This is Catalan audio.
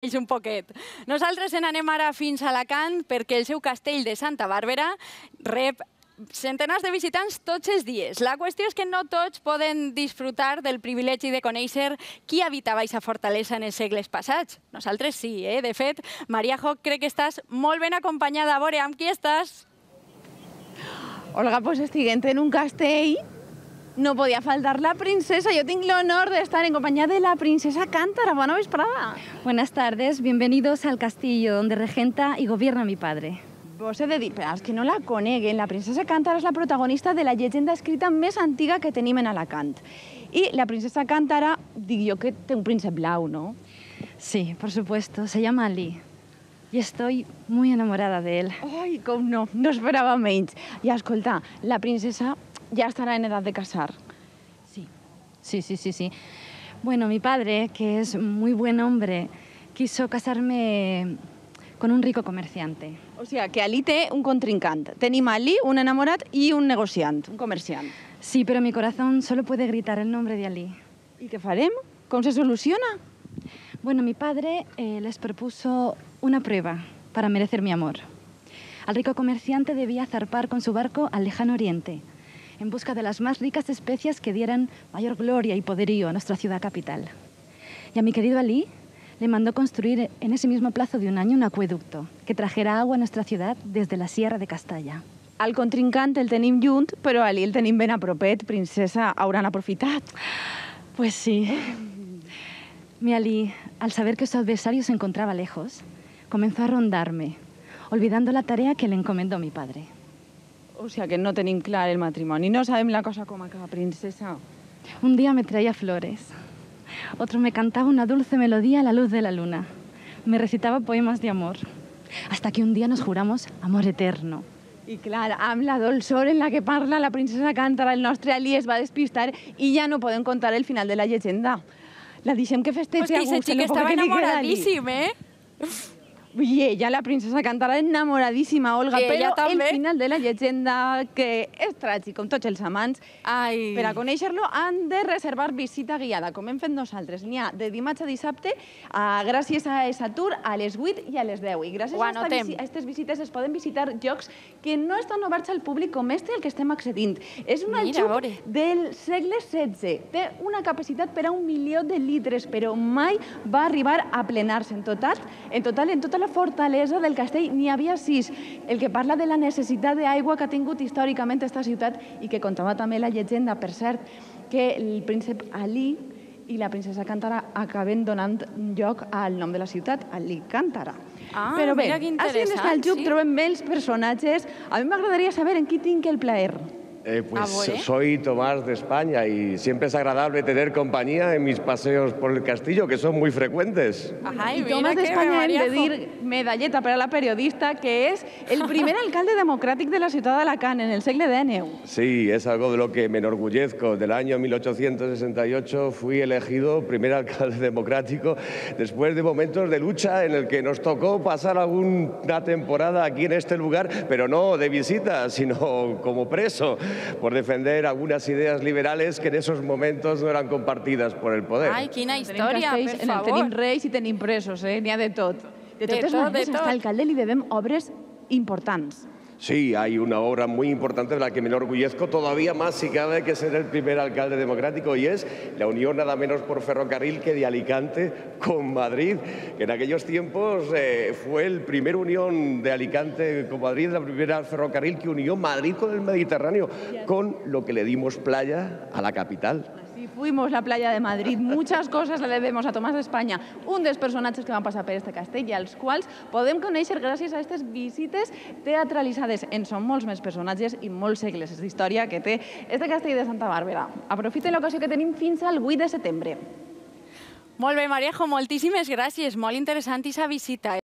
un poquet. Nosaltres anem ara fins a Alacant perquè el seu castell de Santa Bàrbara rep centenars de visitants tots els dies. La qüestió és que no tots poden disfrutar del privilegi de conèixer qui habitava aquesta fortalesa en els segles passats. Nosaltres sí, eh? De fet, Maria Joc, crec que estàs molt ben acompanyada. A veure, amb qui estàs? Olga, pues estiguent en un castell, no podia faltar la princesa. Yo tengo el honor de estar en compañía de la princesa Cántara. Buena vesprada. Buenas tardes, bienvenidos al castillo donde regenta y gobierna mi padre. Vos he de dir, per als que no la coneguen, la princesa Cántara és la protagonista de la llegenda escrita més antiga que tenim en Alacant. I la princesa Cántara, dic jo que té un príncep blau, ¿no? Sí, por supuesto, se llama Ali. Y estoy muy enamorada de él. Ai, com no, no esperava menys. I escolta, la princesa ya estará en edad de casar. Sí. Bueno, mi padre, que es muy buen hombre, quiso casarme con un rico comerciante. O sea, que Ali té un contrincant. Tenim Ali, un enamorat i un negociant, un comerciant. Sí, pero mi corazón solo puede gritar el nombre de Ali. I què farem? Com se soluciona? Bueno, mi padre les propuso una prueba para merecer mi amor. Al rico comerciante debía zarpar con su barco al lejano oriente, en busca de las más ricas especias que dieran mayor gloria y poderío a nuestra ciudad capital. Y a mi querido Ali le mandó construir en ese mismo plazo de un año un acueducto que trajera agua a nuestra ciudad desde la Sierra de Castalla. Al contrincant el tenim junt, però Ali el tenim ben a propet. Princesa, hauran aprofitat. Pues sí. Mi Ali, al saber que su adversario se encontraba lejos, comenzó a rondarme, olvidando la tarea que le encomendó mi padre. O sea que no tenim clar el matrimoni. No sabem la cosa com acaba, princesa. Un día me traía flores, otro me cantaba una dulce melodía a la luz de la luna, me recitaba poemas de amor, hasta que un día nos juramos amor eterno. I clar, amb la dolçor en la que parla la princesa Cántara, el nostre Ali es va despistar i ja no podem contar el final de la llegenda. La deixem que festegi a Hosti, gust. ese xic estava enamoradíssim, eh? I ella, la princesa Cántara, enamoradíssima, Olga, I ella però també. el final de la llegenda, que és tràgic, com tots els amants, Ai. per a conèixer-lo han de reservar visita guiada, com hem fet nosaltres. N'hi ha de dimarts a dissabte, gràcies a aquesta tour, a les 8 i a les 10. I gràcies a aquestes visites es poden visitar llocs que no estan oberts al públic com este al que estem accedint. És un aljub del segle XVI. Té una capacitat per a 1 milió de litres, però mai va arribar a plenar-se. En total, en tota la fortalesa del castell n'hi havia 6, el que parla de la necessitat d'aigua que ha tingut històricament aquesta ciutat i que contava també la llegenda, per cert, que el príncep Ali i la princesa Cántara acaben donant lloc al nom de la ciutat, Ali Cántara. Però bé, mira que així en interessant, el sí. trobem bé els personatges. A mi m'agradaria saber en qui tinc el plaer. Pues soy Tomás de España y siempre es agradable tener compañía en mis paseos por el castillo, que son muy frecuentes. Ai, I Tomàs mira que d'Espanya hem de Maria dir medalleta per a la periodista, que és el primer alcalde democràtic de la ciutat d'Alacant en el segle XIX. Sí, es algo de lo que me enorgullezco. Del año 1868 fui elegido primer alcalde democrático después de momentos de lucha en el que nos tocó pasar alguna temporada aquí en este lugar, pero no de visita, sino como preso, por defender algunas ideas liberales que en esos momentos no eran compartidas por el poder. Ai, quina Tenim història, castells, per favor. tenim reis i tenim presos, n'hi ha de tot. De totes maneres, a aquest alcalde li devem obres importants. Sí, hay una obra muy importante de la que me enorgullezco todavía más si cabe que ser el primer alcalde democrático, y es la unión nada menos por ferrocarril que de Alicante con Madrid, que en aquellos tiempos fue el primer unión de Alicante con Madrid, la primera ferrocarril que unió Madrid con el Mediterráneo, con lo que le dimos playa a la capital. Sí, fuimos la playa de Madrid. Muchas cosas le debemos a Tomàs d'Espanya, un dels personatges que van passar per este castell i als quals podem conèixer gràcies a aquestes visites teatralitzades. En són molts més personatges i molts segles d'història que té este castell de Santa Bàrbara. Aprofiten l'ocasió que tenim fins al 8 de setembre. Molt bé, Maria Jo, moltíssimes gràcies. Molt interessant aquesta visita.